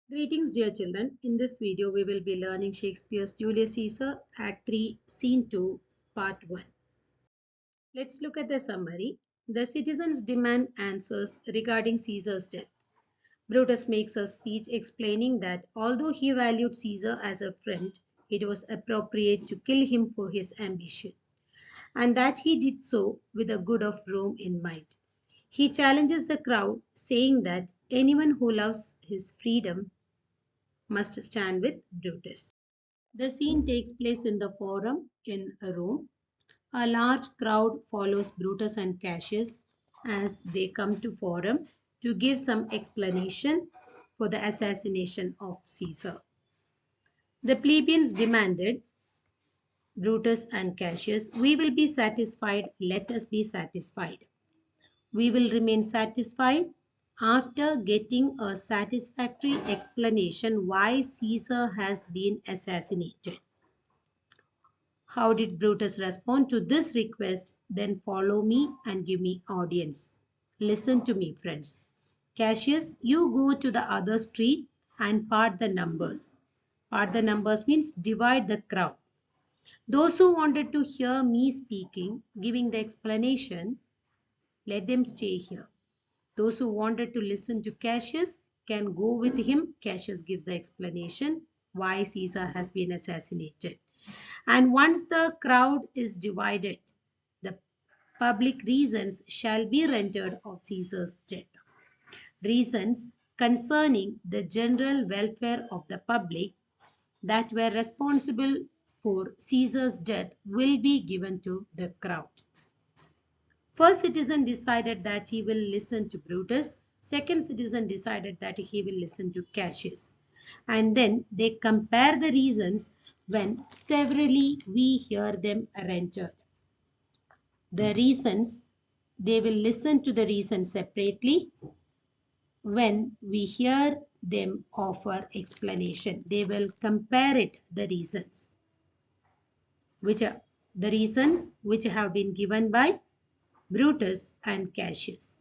Greetings, dear children. In this video, we will be learning Shakespeare's Julius Caesar Act 3, Scene 2, Part 1. Let's look at the summary. The citizens demand answers regarding Caesar's death. Brutus makes a speech explaining that although he valued Caesar as a friend, it was appropriate to kill him for his ambition, and that he did so with the good of Rome in mind. He challenges the crowd, saying that anyone who loves his freedom must stand with Brutus. The scene takes place in the Forum in Rome. A large crowd follows Brutus and Cassius as they come to Forum to give some explanation for the assassination of Caesar. The plebeians demanded, Brutus and Cassius, "We will be satisfied, let us be satisfied. We will remain satisfied after getting a satisfactory explanation why Caesar has been assassinated." How did Brutus respond to this request? Then follow me and give me audience. Listen to me, friends. Cassius, you go to the other street and part the numbers. Part the numbers means divide the crowd. Those who wanted to hear me speaking, giving the explanation, let them stay here. Those who wanted to listen to Cassius can go with him. Cassius gives the explanation why Caesar has been assassinated. And once the crowd is divided, the public reasons shall be rendered of Caesar's death. Reasons concerning the general welfare of the public that were responsible for Caesar's death will be given to the crowd. First citizen decided that he will listen to Brutus. Second citizen decided that he will listen to Cassius. And then they compare the reasons when severally we hear them rendered. The reasons, they will listen to the reasons separately. When we hear them offer explanation, they will compare it, the reasons, which are the reasons which have been given by Brutus and Cassius.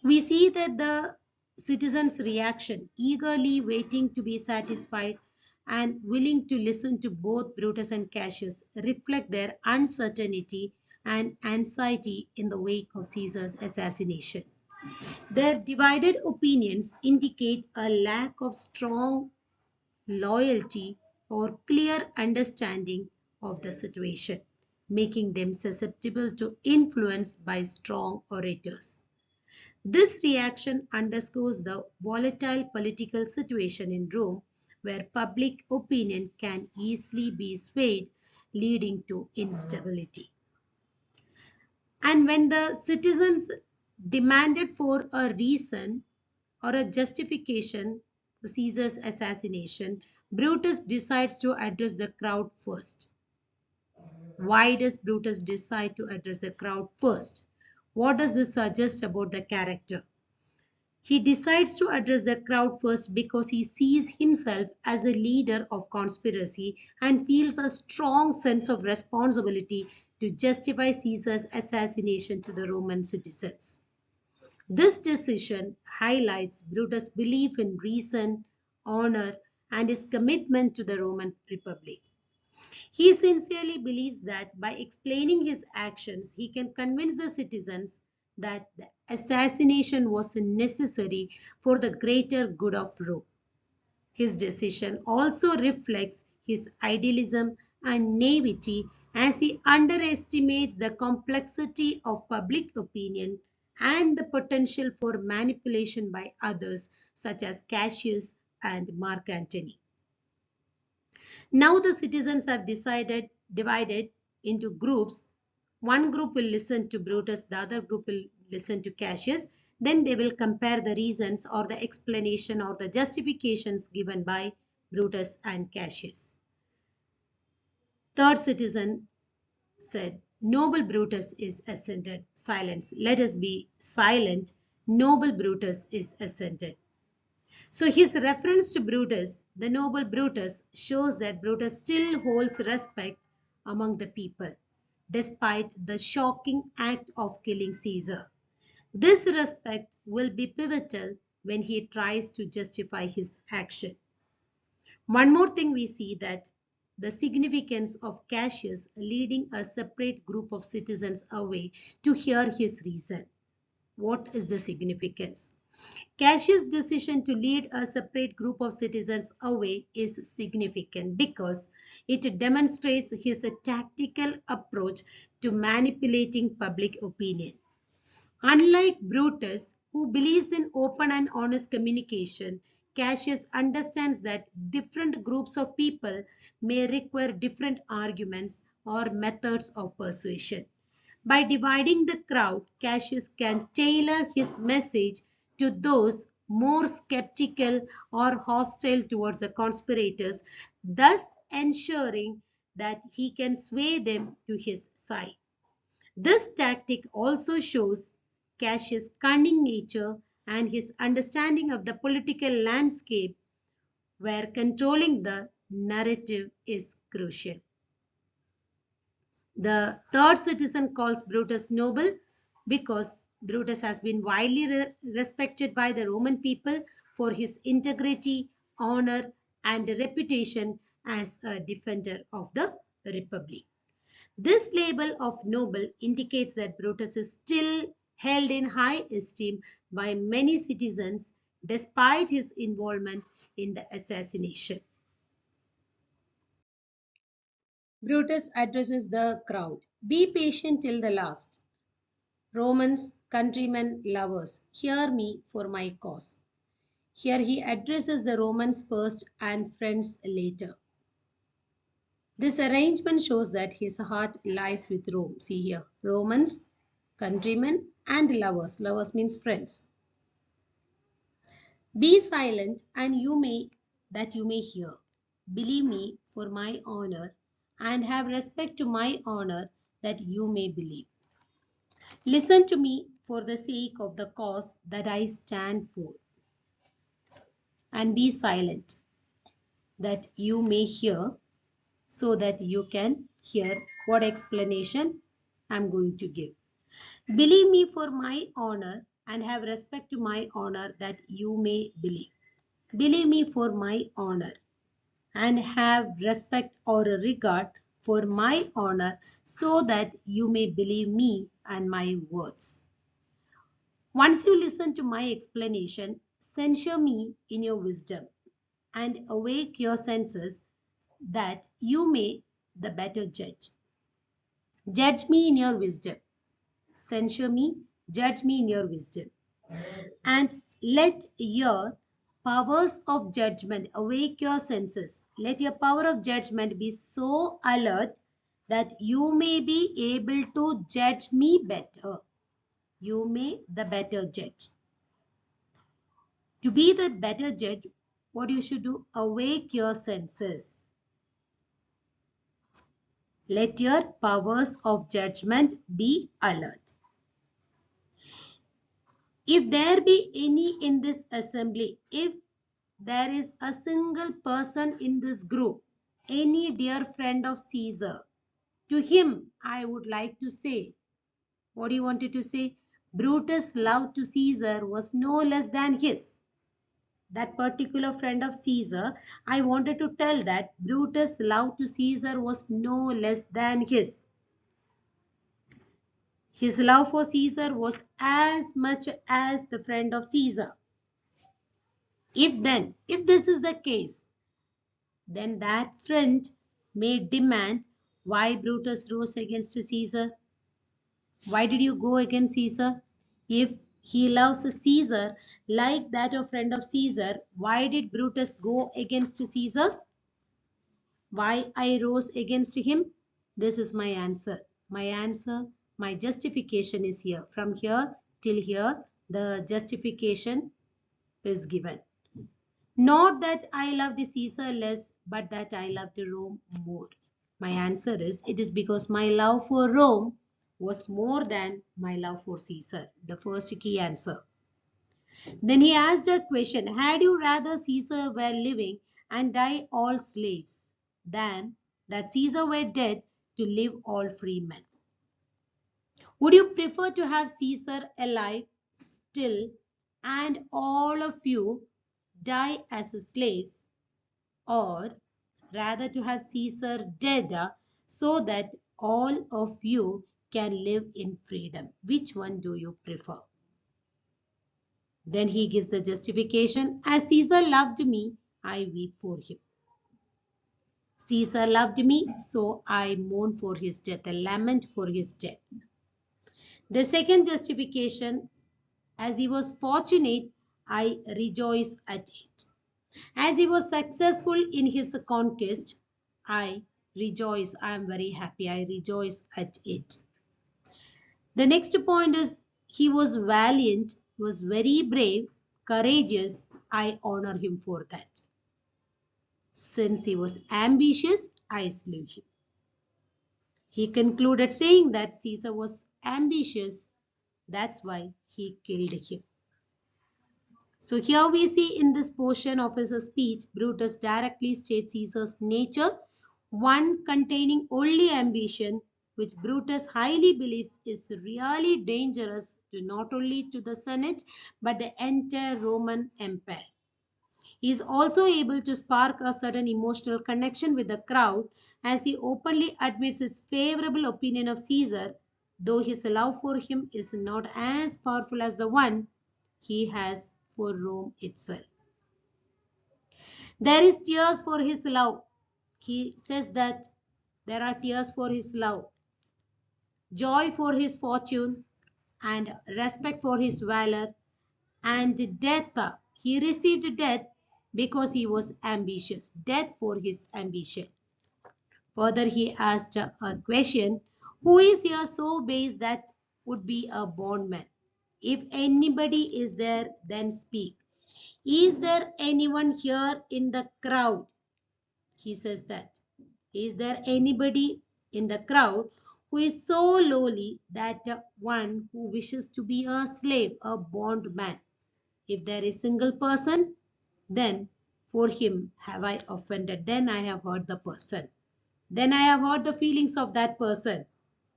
We see that the citizens' reaction, eagerly waiting to be satisfied and willing to listen to both Brutus and Cassius, reflect their uncertainty and anxiety in the wake of Caesar's assassination. Their divided opinions indicate a lack of strong loyalty or clear understanding of the situation, making them susceptible to influence by strong orators. This reaction underscores the volatile political situation in Rome, where public opinion can easily be swayed, leading to instability. And when the citizens demanded for a reason or a justification for Caesar's assassination, Brutus decides to address the crowd first. Why does Brutus decide to address the crowd first? What does this suggest about the character? He decides to address the crowd first because he sees himself as a leader of conspiracy and feels a strong sense of responsibility to justify Caesar's assassination to the Roman citizens. This decision highlights Brutus' belief in reason, honor, and his commitment to the Roman Republic. He sincerely believes that by explaining his actions, he can convince the citizens that the assassination was necessary for the greater good of Rome. His decision also reflects his idealism and naivety as he underestimates the complexity of public opinion and the potential for manipulation by others such as Cassius and Mark Antony. Now the citizens have divided into groups. One group will listen to Brutus, the other group will listen to Cassius. Then they will compare the reasons or the explanation or the justifications given by Brutus and Cassius. Third citizen said, "Noble Brutus is ascended." Silence. Let us be silent. Noble Brutus is ascended. So his reference to Brutus, the noble Brutus, shows that Brutus still holds respect among the people. despite the shocking act of killing Caesar. This respect will be pivotal when he tries to justify his action. One more thing we see that the significance of Cassius leading a separate group of citizens away to hear his reason. What is the significance? Cassius' decision to lead a separate group of citizens away is significant because it demonstrates his tactical approach to manipulating public opinion. Unlike Brutus, who believes in open and honest communication, Cassius understands that different groups of people may require different arguments or methods of persuasion. By dividing the crowd, Cassius can tailor his message to those more skeptical or hostile towards the conspirators, thus ensuring that he can sway them to his side. This tactic also shows Cassius' cunning nature and his understanding of the political landscape, where controlling the narrative is crucial. The third citizen calls Brutus noble because Brutus has been widely respected by the Roman people for his integrity, honor, and reputation as a defender of the Republic. This label of noble indicates that Brutus is still held in high esteem by many citizens despite his involvement in the assassination. Brutus addresses the crowd. Be patient till the last. Romans, countrymen, lovers, hear me for my cause. Here he addresses the Romans first and friends later. This arrangement shows that his heart lies with Rome. See here, Romans, countrymen, and lovers. Lovers means friends. Be silent and that you may hear. Believe me for my honor, and have respect to my honor that you may believe. Listen to me for the sake of the cause that I stand for, and be silent that you may hear, so that you can hear what explanation I am going to give. Believe me for my honor, and have respect to my honor that you may believe. Believe me for my honor, and have respect or regard for my honor, so that you may believe me and my words. Once you listen to my explanation, censure me in your wisdom, and awake your senses that you may the better judge. Judge me in your wisdom. Censure me, judge me in your wisdom. And let your powers of judgment awake your senses. Let your power of judgment be so alert that you may be able to judge me better. You may the better judge. To be the better judge, what you should do? Awake your senses. Let your powers of judgment be alert. If there be any in this assembly, if there is a single person in this group, any dear friend of Caesar, to him I would like to say, what do you wanted to say? Brutus' love to Caesar was no less than his. That particular friend of Caesar, I wanted to tell that Brutus' love to Caesar was no less than his. His love for Caesar was as much as the friend of Caesar. If this is the case, then that friend may demand why Brutus rose against Caesar. Why did you go against Caesar? If he loves Caesar like that of friend of Caesar, why did Brutus go against Caesar? Why I rose against him? This is my answer. My justification is here. From here till here, the justification is given. Not that I love the Caesar less, but that I love the Rome more. My answer is, it is because my love for Rome was more than my love for Caesar. The first key answer. Then he asked a question, had you rather Caesar were living and die all slaves, than that Caesar were dead to live all free men? Would you prefer to have Caesar alive still and all of you die as slaves, or rather to have Caesar dead so that all of you can live in freedom? Which one do you prefer? Then he gives the justification. As Caesar loved me, I weep for him. Caesar loved me, so I mourn for his death, I lament for his death. The second justification, as he was fortunate, I rejoice at it. As he was successful in his conquest, I rejoice. I am very happy. I rejoice at it. The next point is he was valiant, was very brave, courageous. I honor him for that. Since he was ambitious, I slew him. He concluded saying that Caesar was ambitious. That's why he killed him. So here we see in this portion of his speech, Brutus directly states Caesar's nature, one containing only ambition, which Brutus highly believes is really dangerous to not only to the Senate, but the entire Roman Empire. He is also able to spark a certain emotional connection with the crowd as he openly admits his favorable opinion of Caesar, though his love for him is not as powerful as the one he has for Rome itself. There is tears for his love. He says that there are tears for his love, joy for his fortune, and respect for his valor, and death. He received death because he was ambitious, death for his ambition. Further, he asked a question, who is here so base that would be a bondman? If anybody is there, then speak. Is there anyone here in the crowd? He says that. Is there anybody in the crowd who is so lowly that one who wishes to be a slave, a bondman? If there is a single person, then for him have I offended. Then I have hurt the person. Then I have hurt the feelings of that person.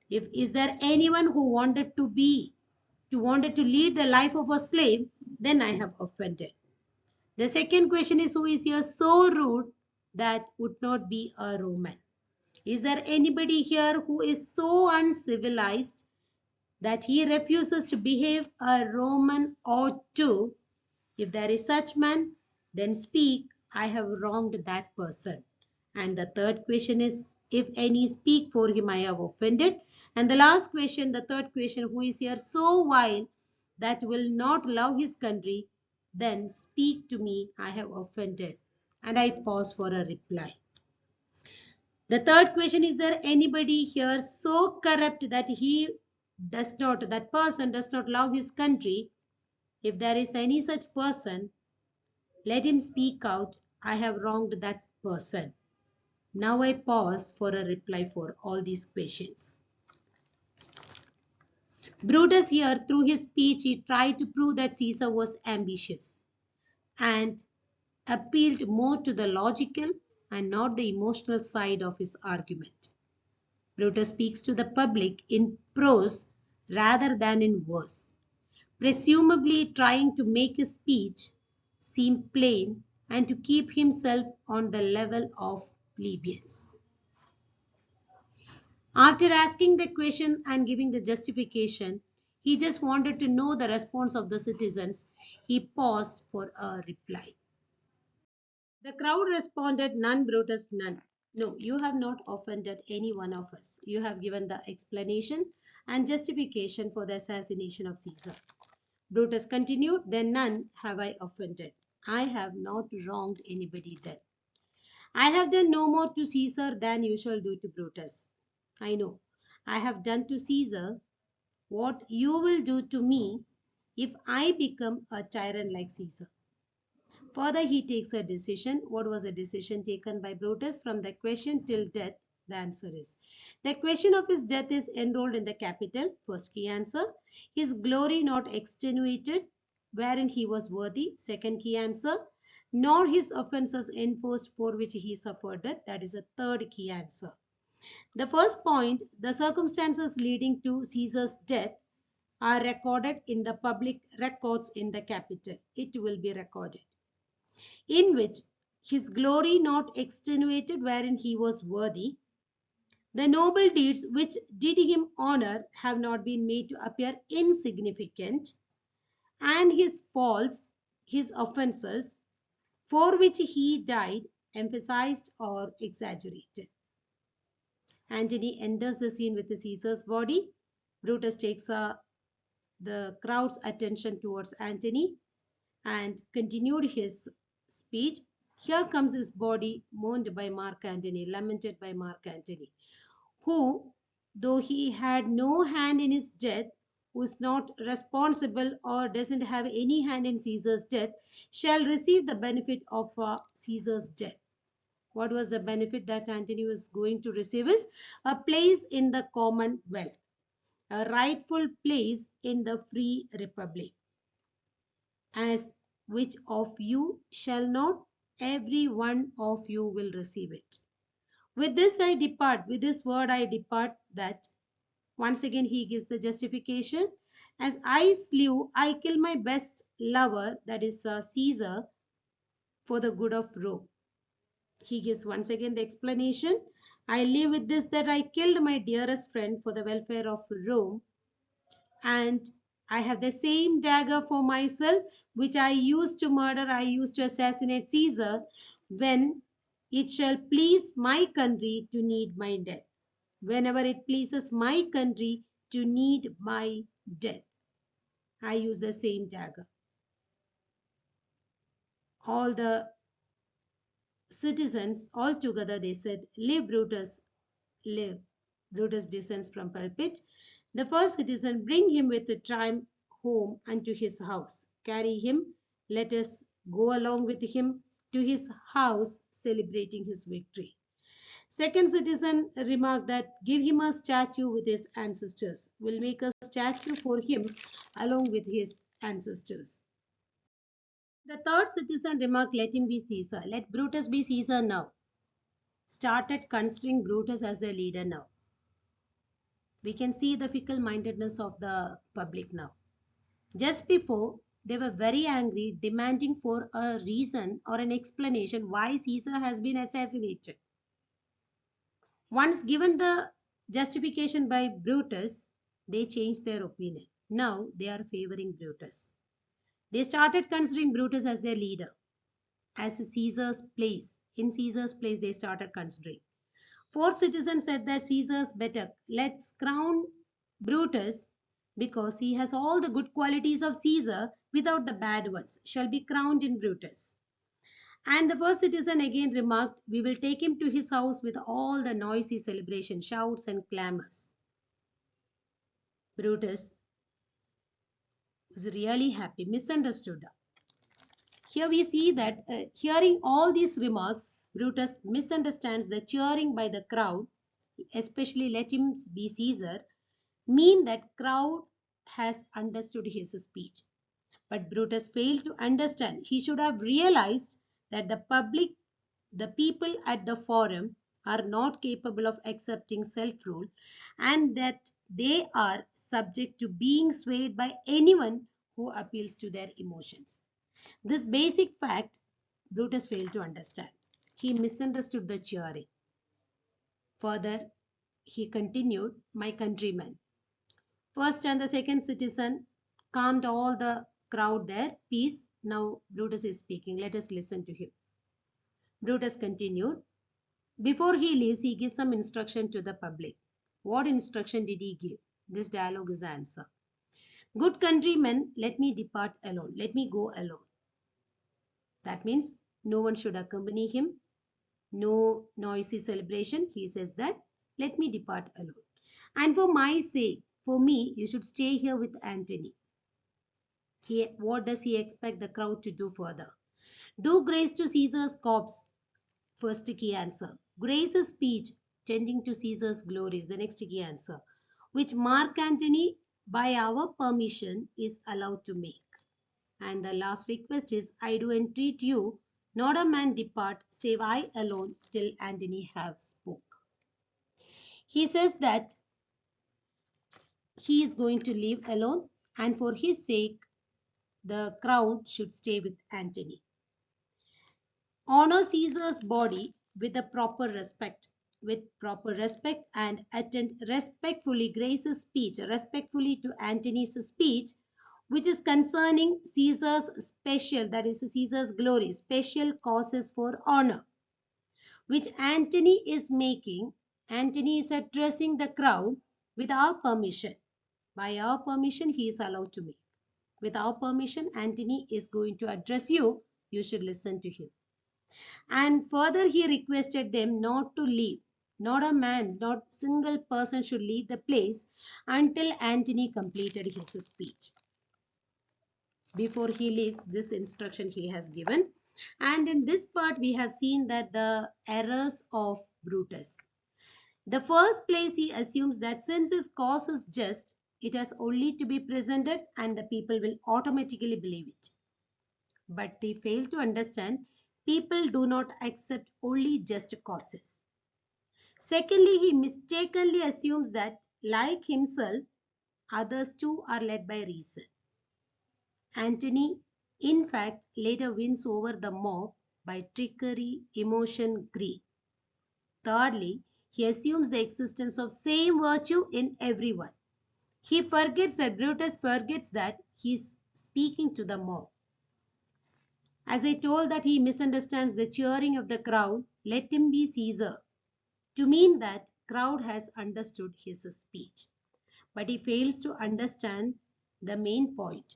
If is there anyone who wanted to lead the life of a slave, then I have offended. The second question is, who is here so rude that would not be a Roman? Is there anybody here who is so uncivilized that he refuses to behave a Roman ought to? If there is such man, then speak, I have wronged that person. And the third question is, if any speak for him, I have offended. And the last question, the third question, who is here so vile that will not love his country, then speak to me, I have offended. And I pause for a reply. The third question, is there anybody here so corrupt that that person does not love his country? If there is any such person, let him speak out, I have wronged that person. Now I pause for a reply for all these questions. Brutus here, through his speech, he tried to prove that Caesar was ambitious and appealed more to the logical and not the emotional side of his argument. Brutus speaks to the public in prose rather than in verse, presumably trying to make his speech seem plain and to keep himself on the level of plebeians. After asking the question and giving the justification, he just wanted to know the response of the citizens. He paused for a reply. The crowd responded, none, Brutus, none. No, you have not offended any one of us. You have given the explanation and justification for the assassination of Caesar. Brutus continued, then none have I offended. I have not wronged anybody then. I have done no more to Caesar than you shall do to Brutus. I know. I have done to Caesar what you will do to me if I become a tyrant like Caesar. Further, he takes a decision. What was the decision taken by Brutus? From the question till death, the answer is. The question of his death is enrolled in the capital. First key answer. His glory not extenuated, wherein he was worthy. Second key answer. Nor his offences enforced for which he suffered death. That is a third key answer. The first point, the circumstances leading to Caesar's death are recorded in the public records in the capital. It will be recorded. In which his glory not extenuated wherein he was worthy, the noble deeds which did him honor have not been made to appear insignificant, and his faults, his offenses, for which he died, emphasized or exaggerated. Antony enters the scene with Caesar's body. Brutus takes the crowd's attention towards Antony and continued his speech. Here comes his body, mourned by Mark Antony, lamented by Mark Antony, who, though he had no hand in his death, who is not responsible or doesn't have any hand in Caesar's death, shall receive the benefit of Caesar's death. What was the benefit that Antony was going to receive? Is a place in the commonwealth, a rightful place in the free republic. As which of you shall not, every one of you will receive it. With this I depart, with this word I depart, that once again he gives the justification. As I slew, I kill my best lover, that is Caesar, for the good of Rome. He gives once again the explanation. I live with this, that I killed my dearest friend for the welfare of Rome, and I have the same dagger for myself which I used to murder, I used to assassinate Caesar, when it shall please my country to need my death. Whenever it pleases my country to need my death, I use the same dagger. All the citizens all together, they said, live Brutus, live. Brutus descends from pulpit. The first citizen, bring him with the triumph home unto his house. Carry him, let us go along with him to his house, celebrating his victory. Second citizen remarked that give him a statue with his ancestors. We'll make a statue for him along with his ancestors. The third citizen remarked, let him be Caesar. Let Brutus be Caesar now. Started considering Brutus as their leader now. We can see the fickle-mindedness of the public now. Just before, they were very angry, demanding for a reason or an explanation why Caesar has been assassinated. Once given the justification by Brutus, they changed their opinion. Now they are favoring Brutus. They started considering Brutus as their leader, as Caesar's place. In Caesar's place, they started considering. Fourth citizen said that Caesar's better. Let's crown Brutus, because he has all the good qualities of Caesar without the bad ones, shall be crowned in Brutus. And the first citizen again remarked, we will take him to his house with all the noisy celebration, shouts and clamors. Brutus was really happy, misunderstood. Here we see that hearing all these remarks, Brutus misunderstands the cheering by the crowd, especially let him be Caesar, mean that crowd has understood his speech. But Brutus failed to understand. He should have realized that the people at the forum are not capable of accepting self-rule, and that they are subject to being swayed by anyone who appeals to their emotions. This basic fact Brutus failed to understand. He misunderstood the cheering. Further, he continued, my countrymen. First and the second citizen calmed all the crowd there. Peace. Now Brutus is speaking. Let us listen to him. Brutus continued. Before he leaves, he gives some instruction to the public. What instruction did he give? This dialogue is answer. Good countrymen, let me depart alone. Let me go alone. That means no one should accompany him. No noisy celebration. He says that, let me depart alone. And for my sake, for me, you should stay here with Antony. What does he expect the crowd to do further? Do grace to Caesar's corpse. First key answer. Grace is speech tending to Caesar's glories. The next key answer. Which Mark Antony, by our permission, is allowed to make. And the last request is, I do entreat you, not a man depart, save I alone, till Antony have spoke. He says that he is going to live alone, and for his sake, the crowd should stay with Antony. Honor Caesar's body with a proper respect, and attend respectfully Grace's speech, respectfully to Antony's speech, which is concerning Caesar's special, that is Caesar's glory, special causes for honor, which Antony is making. Antony is addressing the crowd with our permission. By our permission, he is allowed to make. With our permission, Antony is going to address you. You should listen to him. And further, he requested them not to leave. Not a man, not single person should leave the place until Antony completed his speech. Before he leaves, this instruction he has given. And in this part, we have seen that the errors of Brutus. The first place, he assumes that since his cause is just, it has only to be presented and the people will automatically believe it. But he failed to understand people do not accept only just causes. Secondly, he mistakenly assumes that, like himself, others too are led by reason. Antony, in fact, later wins over the mob by trickery, emotion, greed. Thirdly, he assumes the existence of same virtue in everyone. He forgets that Brutus forgets that he is speaking to the mob. As I told that he misunderstands the cheering of the crowd, let him be Caesar, to mean that crowd has understood his speech. But he fails to understand the main point.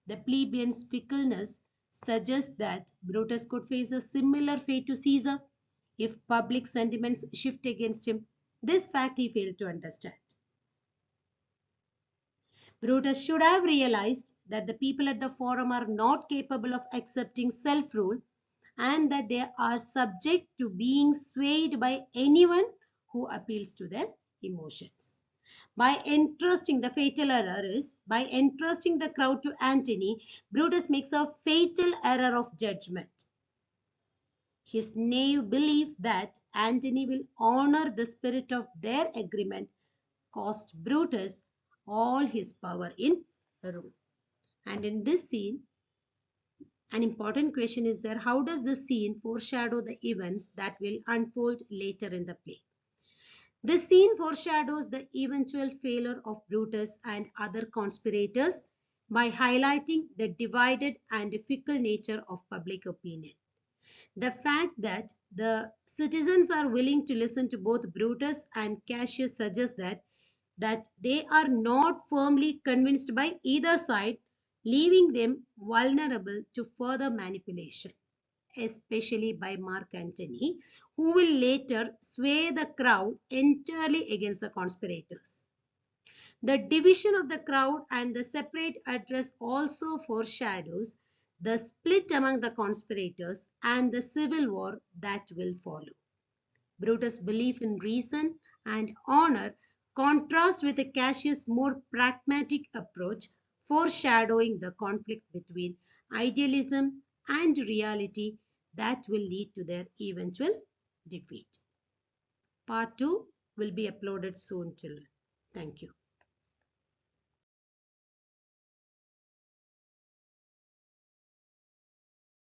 The plebeian's fickleness suggests that Brutus could face a similar fate to Caesar if public sentiments shift against him. This fact he failed to understand. Brutus should have realized that the people at the forum are not capable of accepting self-rule and that they are subject to being swayed by anyone who appeals to their emotions. By entrusting, the fatal error is, by entrusting the crowd to Antony, Brutus makes a fatal error of judgment. His naive belief that Antony will honor the spirit of their agreement cost Brutus all his power in Rome. And in this scene, an important question is there: how does this scene foreshadow the events that will unfold later in the play? This scene foreshadows the eventual failure of Brutus and other conspirators by highlighting the divided and fickle nature of public opinion. The fact that the citizens are willing to listen to both Brutus and Cassius suggests that they are not firmly convinced by either side, leaving them vulnerable to further manipulation, especially by Mark Antony, who will later sway the crowd entirely against the conspirators. The division of the crowd and the separate address also foreshadows the split among the conspirators and the civil war that will follow. Brutus' belief in reason and honor contrasts with Cassius' more pragmatic approach, foreshadowing the conflict between idealism and reality that will lead to their eventual defeat. Part 2 will be uploaded soon, children. Thank you.